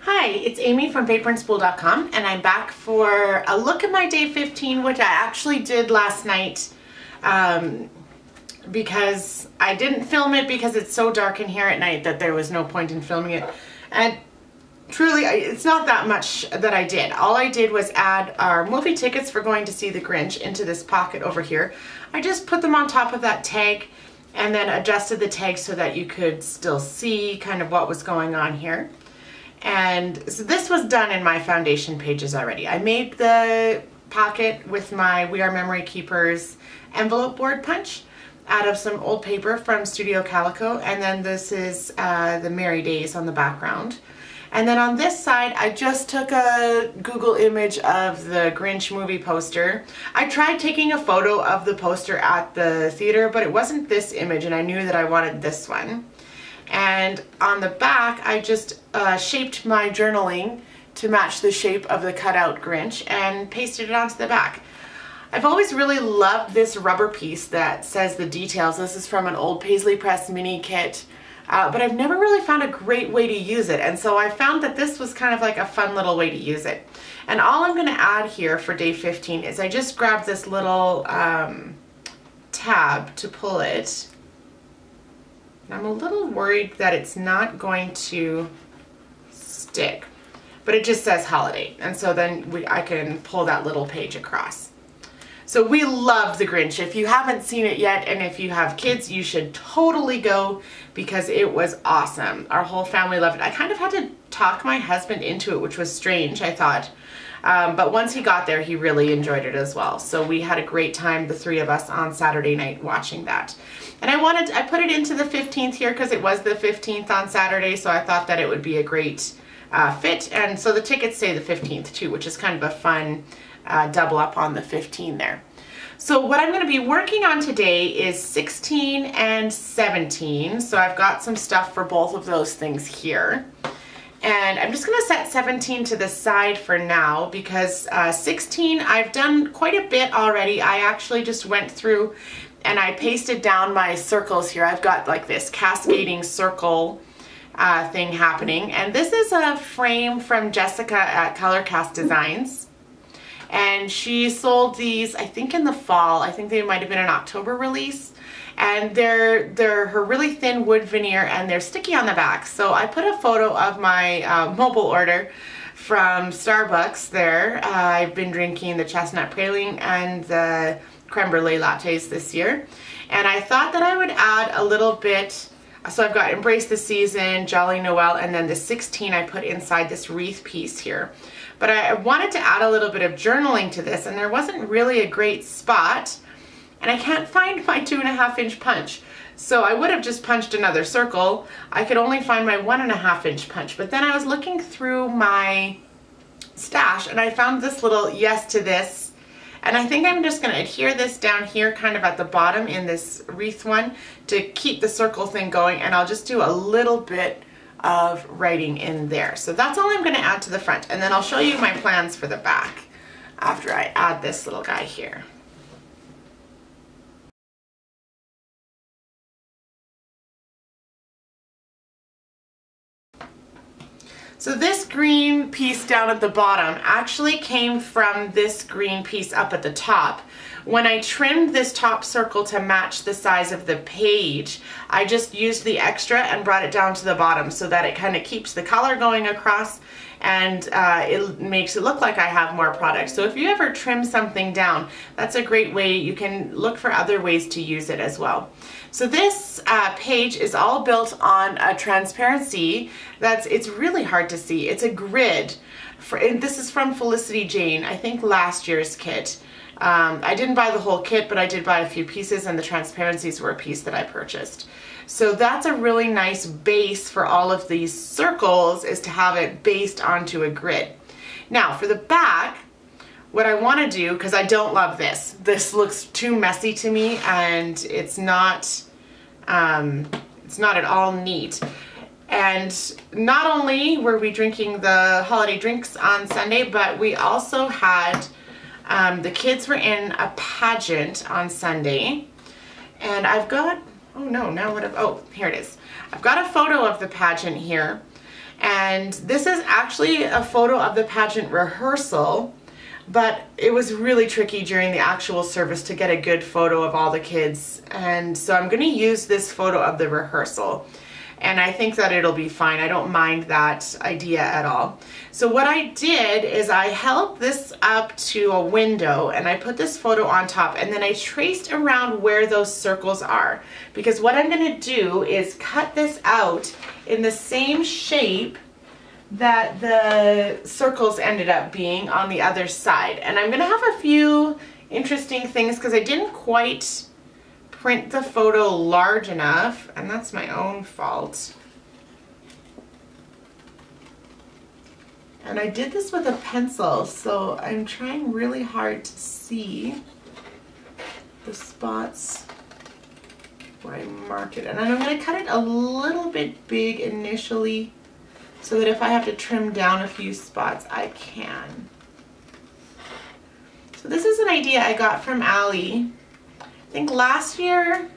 Hi, it's Amy from paperandspool.com, and I'm back for a look at my day 15, which I actually did last night because I didn't film it because it's so dark in here at night that there was no point in filming it. And truly, it's not that much that I did. All I did was add our movie tickets for going to see The Grinch into this pocket over here. I just put them on top of that tag and then adjusted the tag so that you could still see kind of what was going on here. And so this was done in my foundation pages already. I made the pocket with my We Are Memory Keepers envelope board punch out of some old paper from Studio Calico, and then this is the Merry Days on the background. And then on this side, I just took a Google image of the Grinch movie poster. I tried taking a photo of the poster at the theater, but it wasn't this image, and I knew that I wanted this one. And on the back, I just shaped my journaling to match the shape of the cutout Grinch and pasted it onto the back. I've always really loved this rubber piece that says the details. This is from an old Paisley Press mini kit, but I've never really found a great way to use it. And so I found that this was kind of like a fun little way to use it. And all I'm going to add here for day 15 is I just grabbed this little tab to pull it. I'm a little worried that it's not going to stick, but it just says holiday, and so then I can pull that little page across. So we love The Grinch. If you haven't seen it yet, and if you have kids, you should totally go because it was awesome. Our whole family loved it. I kind of had to talk my husband into it, which was strange, I thought. But once he got there, he really enjoyed it as well. So we had a great time, the three of us, on Saturday night watching that. And I put it into the 15th here because it was the 15th on Saturday, so I thought that it would be a great fit. And so the tickets say the 15th too, which is kind of a fun double up on the 15 there. So what I'm going to be working on today is 16 and 17. So I've got some stuff for both of those things here. And I'm just going to set 17 to the side for now because 16 I've done quite a bit already. I actually just went through and I pasted down my circles here. I've got like this cascading circle thing happening. And this is a frame from Jessica at Color Cast Designs. And she sold these, I think, in the fall. I think they might have been an October release. And they're her really thin wood veneer, and they're sticky on the back. So I put a photo of my mobile order from Starbucks there. I've been drinking the chestnut praline and the creme brulee lattes this year. And I thought that I would add a little bit. So I've got Embrace the Season, Jolly Noel, and then the 16 I put inside this wreath piece here. But I wanted to add a little bit of journaling to this, and there wasn't really a great spot. And I can't find my 2.5-inch punch. So I would have just punched another circle. I could only find my 1.5-inch punch. But then I was looking through my stash and I found this little yes to this. And I think I'm just going to adhere this down here kind of at the bottom in this wreath one to keep the circle thing going. And I'll just do a little bit of writing in there. So that's all I'm going to add to the front. And then I'll show you my plans for the back after I add this little guy here. So this green piece down at the bottom actually came from this green piece up at the top. When I trimmed this top circle to match the size of the page, I just used the extra and brought it down to the bottom so that it kind of keeps the color going across and it makes it look like I have more product. So if you ever trim something down, that's a great way. You can look for other ways to use it as well. So this page is all built on a transparency it's really hard to see. It's a grid. And this is from Felicity Jane, I think last year's kit. I didn't buy the whole kit, but I did buy a few pieces, and the transparencies were a piece that I purchased. So that's a really nice base for all of these circles, is to have it based onto a grid. Now for the back, what I want to do, because I don't love this. This looks too messy to me, and it's not at all neat. And not only were we drinking the holiday drinks on Sunday, but we also had, the kids were in a pageant on Sunday. And I've got, oh no, now what, oh, here it is. I've got a photo of the pageant here. And this is actually a photo of the pageant rehearsal, but it was really tricky during the actual service to get a good photo of all the kids. And so I'm going to use this photo of the rehearsal. And I think that it'll be fine. I don't mind that idea at all. So what I did is I held this up to a window and I put this photo on top, and then I traced around where those circles are. Because what I'm going to do is cut this out in the same shape that the circles ended up being on the other side. And I'm going to have a few interesting things because I didn't quite print the photo large enough, and that's my own fault. And I did this with a pencil, so I'm trying really hard to see the spots where I marked it. And I'm going to cut it a little bit big initially so that if I have to trim down a few spots, I can. So this is an idea I got from Allie. I think last year,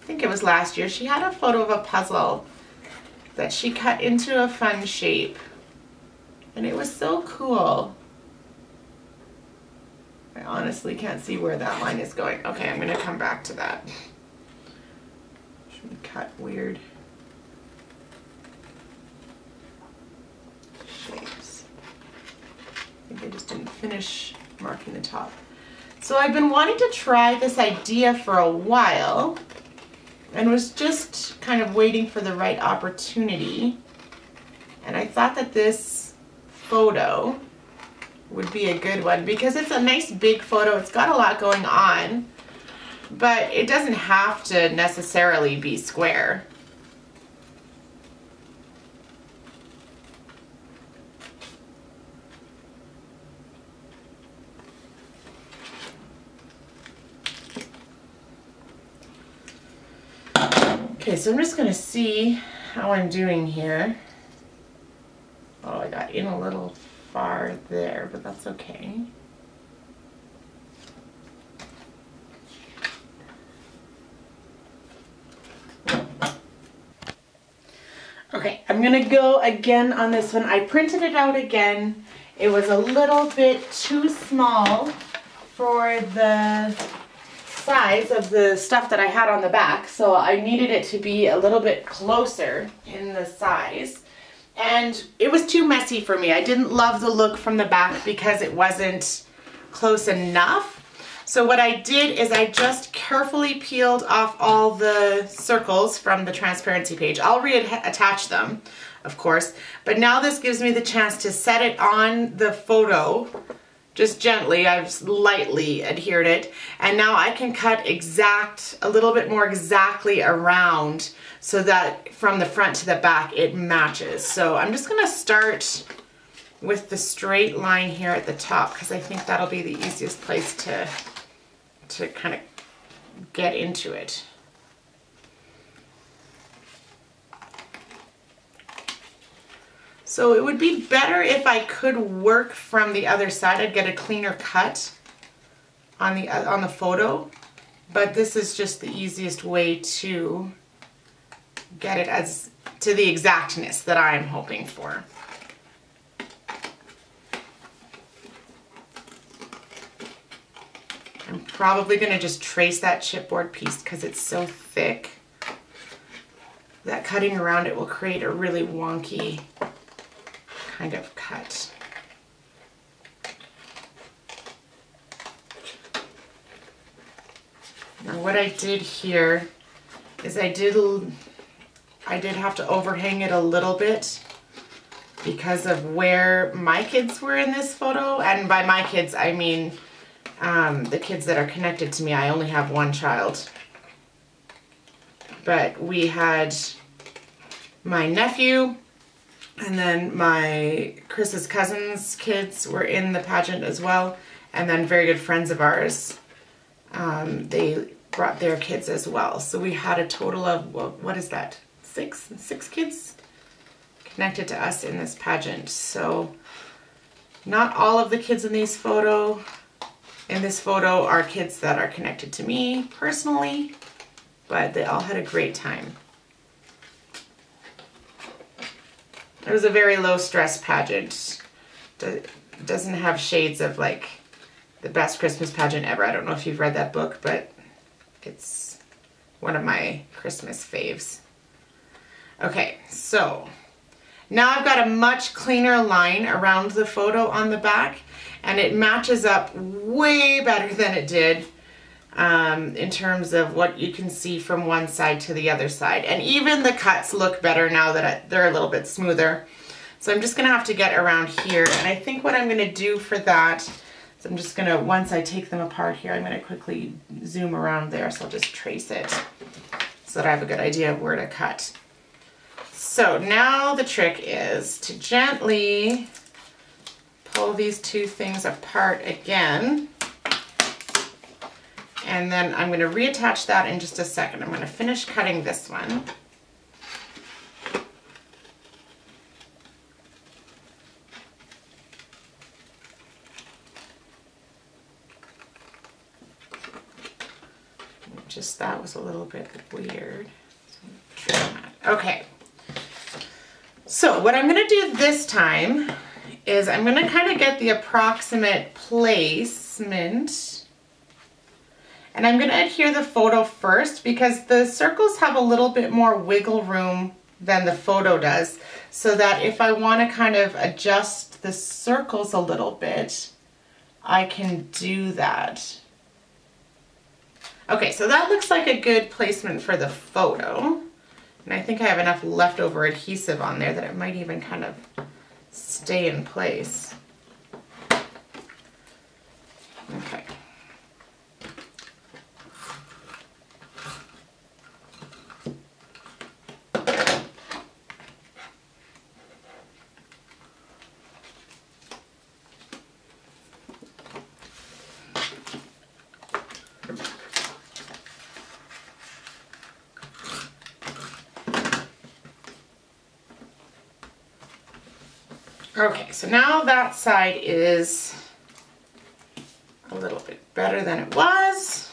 she had a photo of a puzzle that she cut into a fun shape. And it was so cool. I honestly can't see where that line is going. Okay, I'm going to come back to that. Should we cut weird shapes? I think I just didn't finish marking the top. So I've been wanting to try this idea for a while and was just kind of waiting for the right opportunity. And I thought that this photo would be a good one because it's a nice big photo. It's got a lot going on, but it doesn't have to necessarily be square. Okay, so I'm just going to see how I'm doing here. Oh, I got in a little far there, but that's okay. Okay, I'm going to go again on this one. I printed it out again. It was a little bit too small for the size of the stuff that I had on the back, so I needed it to be a little bit closer in the size, and it was too messy for me. I didn't love the look from the back because it wasn't close enough. So what I did is I just carefully peeled off all the circles from the transparency page. I'll reattach them, of course, but now this gives me the chance to set it on the photo just gently. I've just lightly adhered it, and now I can cut a little bit more exactly around so that from the front to the back it matches. So I'm just gonna start with the straight line here at the top because I think that'll be the easiest place to kind of get into it. So it would be better if I could work from the other side. I'd get a cleaner cut on the photo, but this is just the easiest way to get it as to the exactness that I'm hoping for. I'm probably going to just trace that chipboard piece because it's so thick that cutting around it will create a really wonky kind of cut. Now what I did here is I did have to overhang it a little bit because of where my kids were in this photo, and by my kids I mean the kids that are connected to me. I only have one child, but we had my nephew, and then Chris's cousin's kids were in the pageant as well, and then very good friends of ours, they brought their kids as well. So we had a total of, what is that, six kids connected to us in this pageant. So not all of the kids in this photo are kids that are connected to me personally, but they all had a great time. It was a very low stress pageant. Doesn't have shades of like the best Christmas pageant ever. I don't know if you've read that book, but it's one of my Christmas faves. Okay, so now I've got a much cleaner line around the photo on the back, and it matches up way better than it did in terms of what you can see from one side to the other side. And even the cuts look better now that they're a little bit smoother. So I'm just gonna have to get around here, and I think what I'm gonna do for that is I'm just gonna, once I take them apart here, I'm gonna quickly zoom around there, so I'll just trace it so that I have a good idea of where to cut. So now the trick is to gently pull these two things apart again. And then I'm going to reattach that in just a second. I'm going to finish cutting this one. Just that was a little bit weird. Okay. So what I'm going to do this time is I'm going to kind of get the approximate placement. And I'm going to adhere the photo first because the circles have a little bit more wiggle room than the photo does. So that if I want to kind of adjust the circles a little bit, I can do that. Okay, so that looks like a good placement for the photo. And I think I have enough leftover adhesive on there that it might even kind of stay in place. Okay. Okay, so now that side is a little bit better than it was.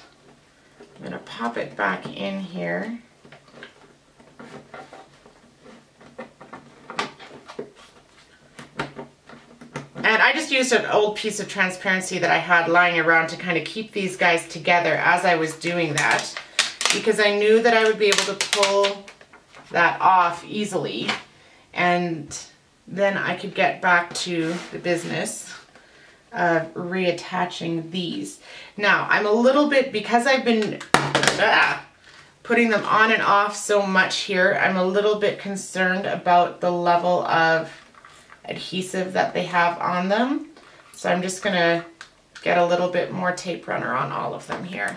I'm going to pop it back in here. And I just used an old piece of transparency that I had lying around to kind of keep these guys together as I was doing that, because I knew that I would be able to pull that off easily, and then I could get back to the business of reattaching these. Now, I'm a little bit, because I've been putting them on and off so much here, I'm a little bit concerned about the level of adhesive that they have on them. So I'm just gonna get a little bit more tape runner on all of them here.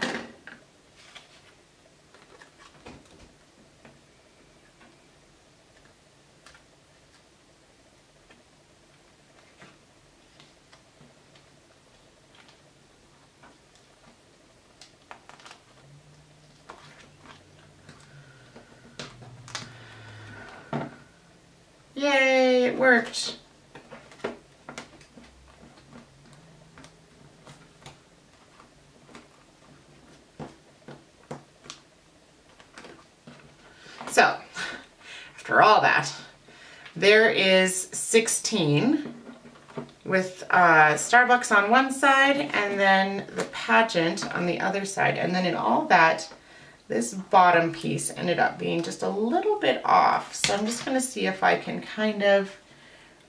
Yay, it worked. So, after all that, there is 16 with Starbucks on one side and then the pageant on the other side. And then in all that, this bottom piece ended up being just a little bit off. So I'm just going to see if I can kind of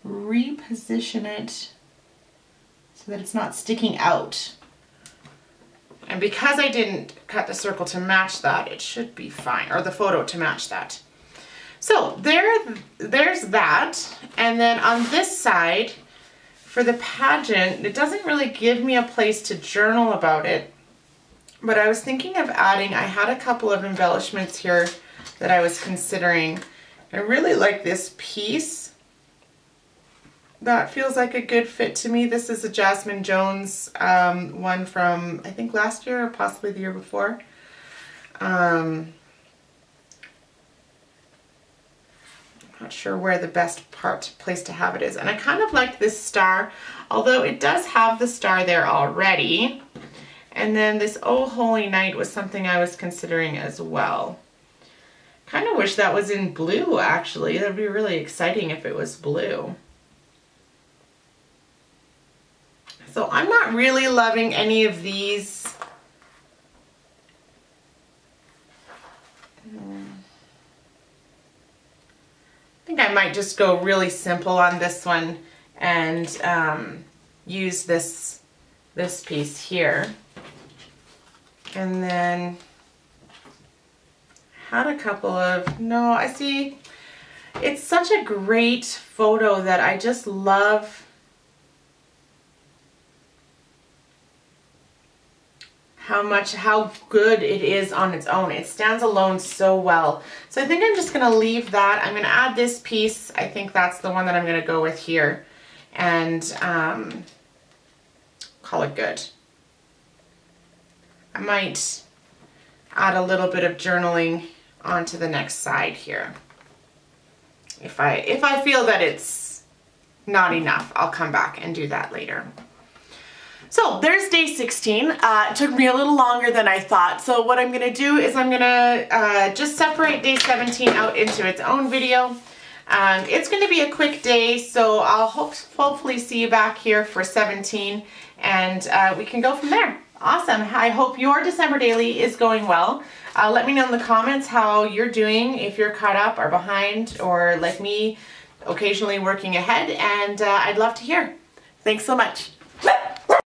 reposition it so that it's not sticking out. And because I didn't cut the circle to match that, it should be fine, or the photo to match that. So there's that. And then on this side, for the pageant, it doesn't really give me a place to journal about it. But I was thinking of adding, I had a couple of embellishments here that I was considering. I really like this piece. That feels like a good fit to me. This is a Jasmine Jones one from, I think, last year or possibly the year before. I'm not sure where the best place to have it is. And I kind of like this star, although it does have the star there already. And then this Oh Holy Night was something I was considering as well. Kind of wish that was in blue, actually. That would be really exciting if it was blue. So I'm not really loving any of these. I think I might just go really simple on this one and use this piece here. And then had a couple of, no, I see, it's such a great photo that I just love how good it is on its own. It stands alone so well. So I think I'm just gonna leave that. I'm gonna add this piece. I think that's the one that I'm gonna go with here and call it good. I might add a little bit of journaling onto the next side here. If I feel that it's not enough, I'll come back and do that later. So there's day 16. It took me a little longer than I thought. So what I'm gonna do is I'm gonna just separate day 17 out into its own video. It's gonna be a quick day, so I'll hopefully see you back here for 17 and we can go from there. Awesome. I hope your December daily is going well. Let me know in the comments how you're doing, if you're caught up or behind or like me, occasionally working ahead, and I'd love to hear. Thanks so much.